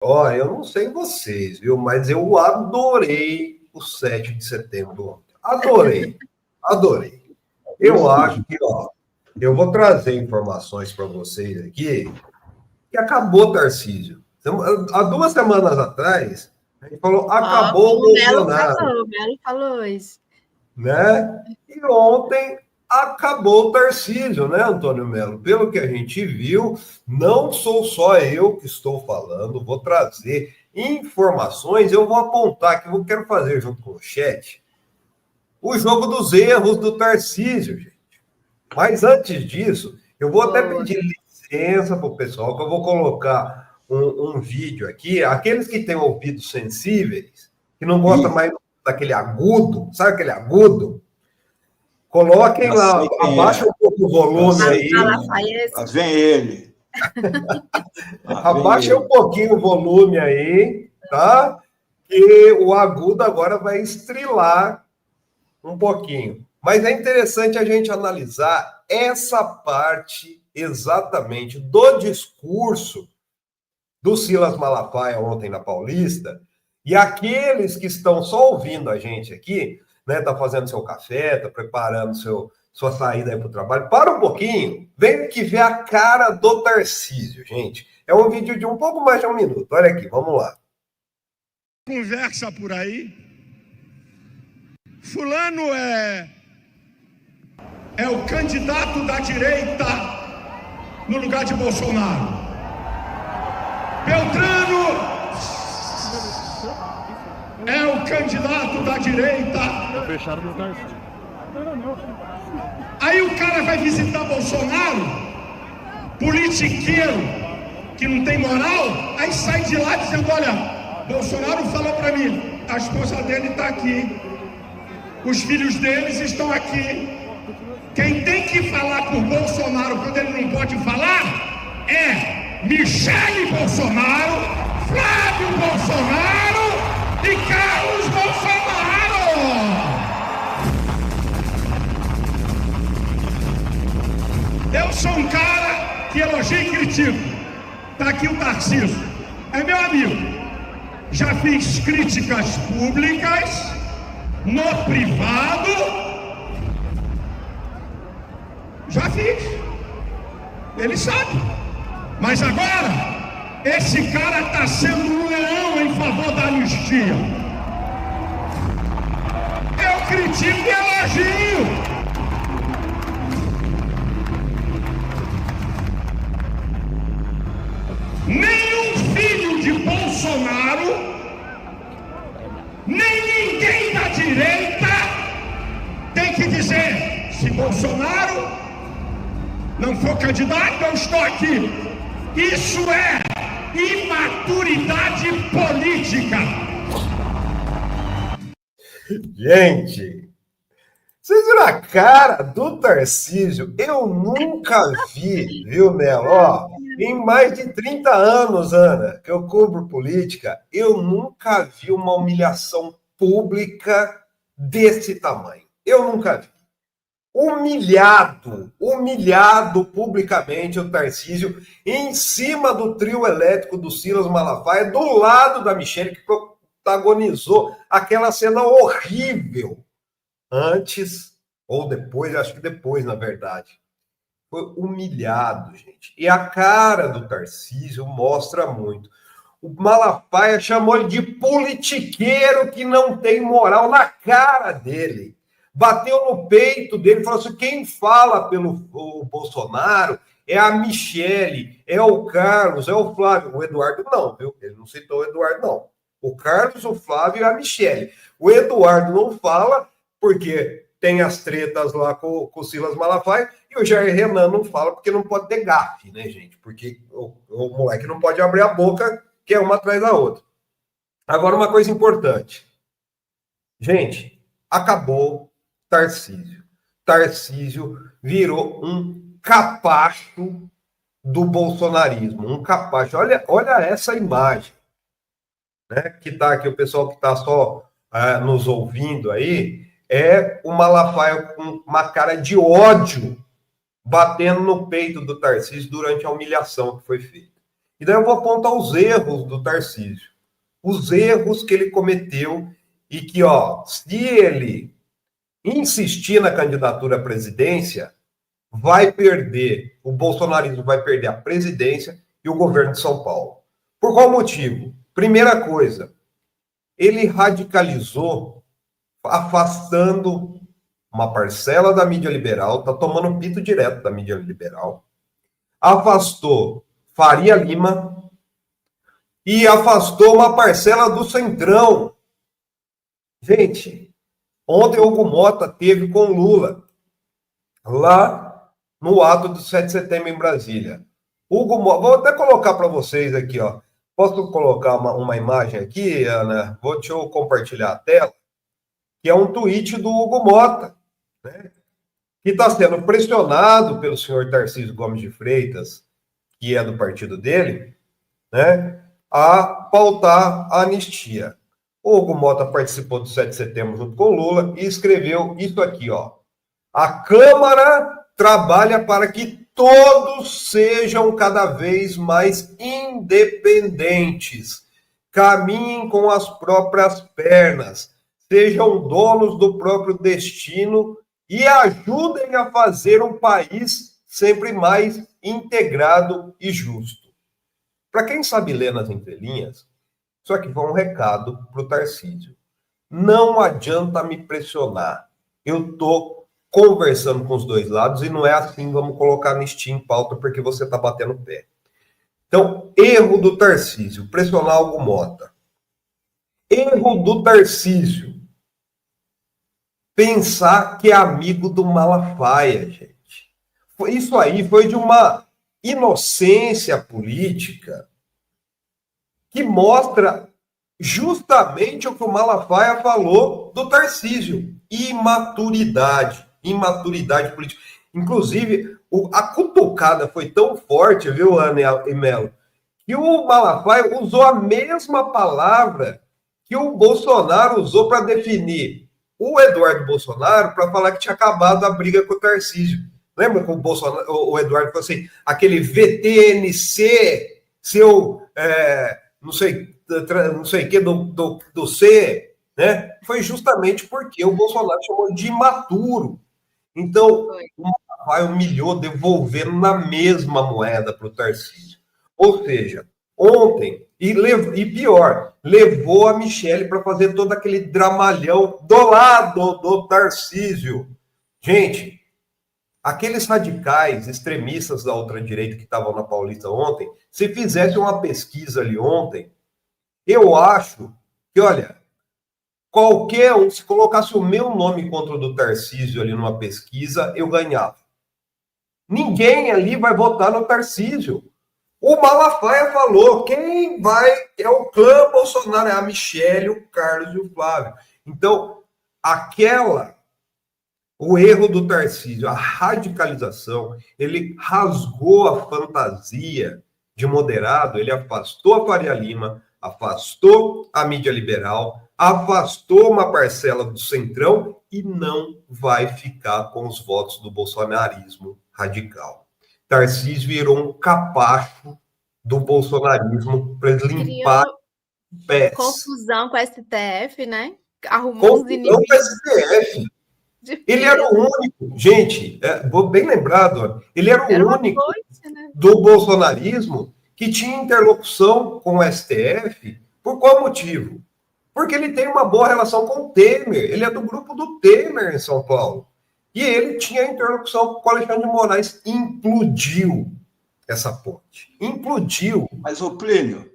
Ó, eu não sei vocês, viu? Mas eu adorei o 7 de setembro ontem. Adorei, adorei. Eu acho que, ó, eu vou trazer informações para vocês aqui que acabou o Tarcísio. Então, há 2 semanas atrás, a gente falou, acabou o O Melo Bolsonaro, falou isso. né? E ontem acabou o Tarcísio, né, Antônio Melo? Pelo que a gente viu, não sou só eu que estou falando, vou trazer informações, eu vou apontar que eu quero fazer junto com o chat o jogo dos erros do Tarcísio, gente. Mas antes disso, eu vou até pedir licença para o pessoal, que eu vou colocar um vídeo aqui. Aqueles que têm ouvidos sensíveis, que não gostam mais daquele agudo, sabe aquele agudo? Coloquem lá, abaixa um pouco o volume aí. Lá vem ele. Abaixa um pouquinho o volume aí, tá? Que o agudo agora vai estrilar um pouquinho. Mas é interessante a gente analisar essa parte exatamente do discurso do Silas Malafaia ontem na Paulista, e aqueles que estão só ouvindo a gente aqui, né, tá fazendo seu café, tá preparando sua saída aí para o trabalho, para um pouquinho, vem que ver a cara do Tarcísio, gente. É um vídeo de um pouco mais de 1 minuto. Olha aqui, vamos lá. Conversa por aí. Fulano é o candidato da direita no lugar de Bolsonaro. Beltrano é o candidato da direita. Aí o cara vai visitar Bolsonaro, politiqueiro, que não tem moral, aí sai de lá dizendo, olha, Bolsonaro falou para mim, a esposa dele está aqui, os filhos deles estão aqui. Quem tem que falar por Bolsonaro quando ele não pode falar é Michele Bolsonaro, Flávio Bolsonaro e Carlos Bolsonaro. Eu sou um cara que elogia e critico. Tá aqui o Tarcísio, é meu amigo. Já fiz críticas públicas, no privado, já fiz. Ele sabe. Mas agora, esse cara está sendo um leão em favor da anistia. Eu critico e elogio. Nenhum filho de Bolsonaro, nem ninguém da direita tem que dizer, se Bolsonaro não for candidato, eu estou aqui. Isso é imaturidade política. Gente, vocês viram a cara do Tarcísio? Eu nunca vi, viu, Melo? Ó, em mais de 30 anos, Ana, que eu cubro política, eu nunca vi uma humilhação pública desse tamanho. Eu nunca vi. Humilhado publicamente o Tarcísio em cima do trio elétrico do Silas Malafaia, do lado da Michele, que protagonizou aquela cena horrível antes ou depois, acho que depois, na verdade. Foi humilhado, gente. E a cara do Tarcísio mostra muito. O Malafaia chamou ele de politiqueiro que não tem moral, na cara dele. Bateu no peito dele, falou assim, quem fala pelo Bolsonaro é a Michele, é o Carlos, é o Flávio. O Eduardo não, viu? Ele não citou o Eduardo, não. O Carlos, o Flávio e a Michele. O Eduardo não fala porque tem as tretas lá com o Silas Malafaia, e o Jair Renan não fala porque não pode ter gafe, né, gente? Porque o moleque não pode abrir a boca, que é uma atrás da outra. Agora, uma coisa importante. Gente, acabou Tarcísio. Tarcísio virou um capacho do bolsonarismo, um capacho. Olha essa imagem, né? Que tá aqui, o pessoal que está só nos ouvindo aí, é o Malafaia com uma cara de ódio batendo no peito do Tarcísio durante a humilhação que foi feita. E daí eu vou apontar os erros do Tarcísio. Os erros que ele cometeu e que, se ele insistir na candidatura à presidência, vai perder, o bolsonarismo vai perder a presidência e o governo de São Paulo. Por qual motivo? Primeira coisa, ele radicalizou, afastando uma parcela da mídia liberal, está tomando pito direto da mídia liberal, afastou Faria Lima e afastou uma parcela do Centrão. Gente, ontem o Hugo Mota teve com Lula, lá no ato do 7 de setembro em Brasília. Hugo Mota, vou até colocar para vocês aqui, Posso colocar uma imagem aqui, Ana? Deixa eu compartilhar a tela, que é um tweet do Hugo Mota, né? Que está sendo pressionado pelo senhor Tarcísio Gomes de Freitas, que é do partido dele, né, a pautar a anistia. O Hugo Mota participou do 7 de setembro junto com o Lula e escreveu isso aqui, A Câmara trabalha para que todos sejam cada vez mais independentes, caminhem com as próprias pernas, sejam donos do próprio destino e ajudem a fazer um país sempre mais integrado e justo. Para quem sabe ler nas entrelinhas, isso aqui foi um recado para o Tarcísio. Não adianta me pressionar. Eu estou conversando com os dois lados e não é assim, vamos colocar anistia em pauta porque você está batendo o pé. Então, erro do Tarcísio, pressionar Hugo Mota. Erro do Tarcísio, pensar que é amigo do Malafaia, gente. Isso aí foi de uma inocência política que mostra justamente o que o Malafaia falou do Tarcísio. Imaturidade política. Inclusive, a cutucada foi tão forte, viu, Ana e Melo, que o Malafaia usou a mesma palavra que o Bolsonaro usou para definir o Eduardo Bolsonaro, para falar que tinha acabado a briga com o Tarcísio. Lembra que o Eduardo falou assim, aquele VTNC, seu, não sei o que, do C, né? Foi justamente porque o Bolsonaro chamou de imaturo. Então, o Malafaia humilhou, devolvendo na mesma moeda para o Tarcísio. Ou seja, ontem, e pior, levou a Michelle para fazer todo aquele dramalhão do lado do Tarcísio. Gente, aqueles radicais extremistas da ultradireita que estavam na Paulista ontem, se fizesse uma pesquisa ali ontem, eu acho que, olha, qualquer um, se colocasse o meu nome contra o do Tarcísio ali numa pesquisa, eu ganhava. Ninguém ali vai votar no Tarcísio. O Malafaia falou, quem vai é o clã Bolsonaro, é a Michelle, o Carlos e o Flávio. Então, o erro do Tarcísio, a radicalização, ele rasgou a fantasia de moderado, ele afastou a Faria Lima, afastou a mídia liberal, afastou uma parcela do Centrão e não vai ficar com os votos do bolsonarismo radical. Tarcísio virou um capacho do bolsonarismo para limpar os pés. Confusão com a STF, né? Arrumou uns inimigos. Com o STF. Ele era o único, gente, bem lembrado, ele era o único do bolsonarismo que tinha interlocução com o STF. Por qual motivo? Porque ele tem uma boa relação com o Temer. Ele é do grupo do Temer em São Paulo. E ele tinha interlocução com o Alexandre de Moraes. Implodiu essa ponte. Implodiu. Mas, ô Plínio,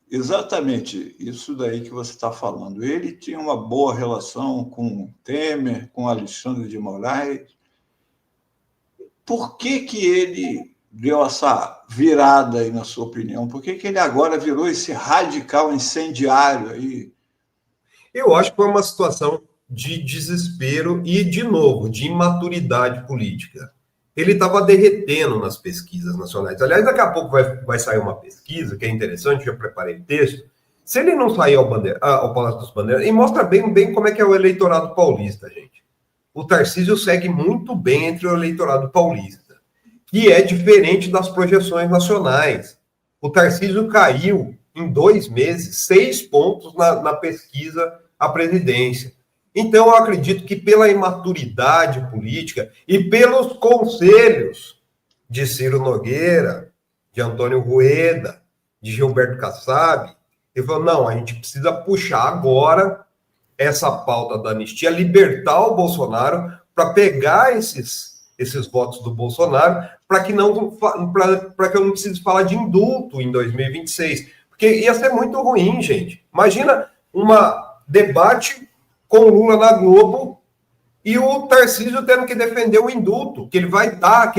exatamente isso daí que você está falando. Ele tinha uma boa relação com o Temer, com o Alexandre de Moraes. Por que ele deu essa virada aí, na sua opinião? Por que ele agora virou esse radical incendiário aí? Eu acho que foi uma situação de desespero e, de novo, de imaturidade política. Ele estava derretendo nas pesquisas nacionais. Aliás, daqui a pouco vai sair uma pesquisa, que é interessante, eu preparei o texto. Se ele não sair ao Palácio dos Bandeiras, e mostra bem como é que é o eleitorado paulista, gente. O Tarcísio segue muito bem entre o eleitorado paulista, que é diferente das projeções nacionais. O Tarcísio caiu em 2 meses, 6 pontos na pesquisa à presidência. Então, eu acredito que pela imaturidade política e pelos conselhos de Ciro Nogueira, de Antônio Rueda, de Gilberto Kassab, ele falou, não, a gente precisa puxar agora essa pauta da anistia, libertar o Bolsonaro para pegar esses votos do Bolsonaro, para que eu não precise falar de indulto em 2026. Porque ia ser muito ruim, gente. Imagina um debate com o Lula na Globo e o Tarcísio tendo que defender o indulto, que ele vai dar,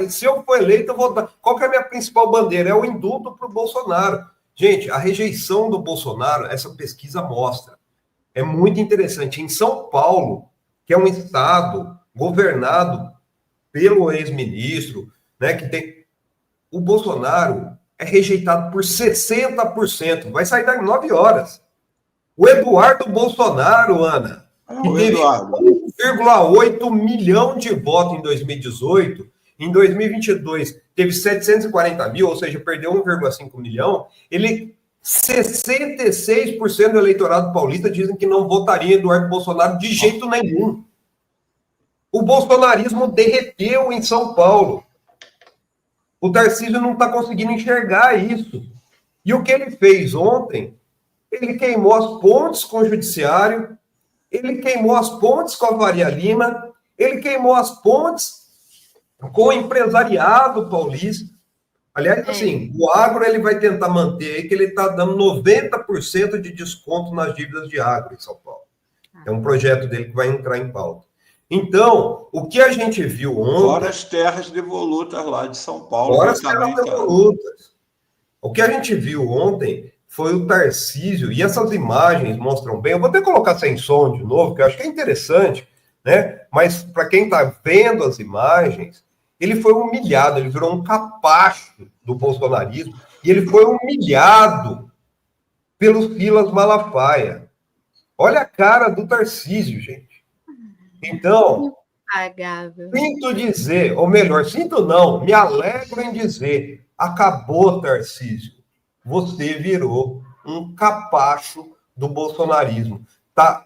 se eu for eleito, eu vou dar. Qual que é a minha principal bandeira? É o indulto para o Bolsonaro. Gente, a rejeição do Bolsonaro, essa pesquisa mostra. É muito interessante. Em São Paulo, que é um estado governado pelo ex-ministro, né, que tem... O Bolsonaro é rejeitado por 60%. Vai sair daqui 9 horas. O Eduardo Bolsonaro, Ana, que teve 1,8 milhão de votos em 2018, em 2022 teve 740 mil, ou seja, perdeu 1,5 milhão, 66% do eleitorado paulista dizem que não votaria em Eduardo Bolsonaro de jeito nenhum. O bolsonarismo derreteu em São Paulo. O Tarcísio não está conseguindo enxergar isso. E o que ele fez ontem, ele queimou as pontes com o judiciário, ele queimou as pontes com a Faria Lima, ele queimou as pontes com o empresariado paulista. Aliás, assim, o agro ele vai tentar manter aí que ele está dando 90% de desconto nas dívidas de agro em São Paulo. É um projeto dele que vai entrar em pauta. Então, o que a gente viu ontem... Fora as terras devolutas lá de São Paulo. Fora as terras devolutas. O que a gente viu ontem foi o Tarcísio, e essas imagens mostram bem, eu vou até colocar sem som de novo, que eu acho que é interessante, né? Mas para quem está vendo as imagens, ele foi humilhado, ele virou um capacho do bolsonarismo, e ele foi humilhado pelos Silas Malafaia. Olha a cara do Tarcísio, gente. Então, sinto dizer, ou melhor, sinto não, me alegro em dizer, acabou, Tarcísio. Você virou um capacho do bolsonarismo.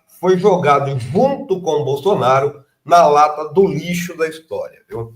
Foi jogado junto com o Bolsonaro na lata do lixo da história, viu?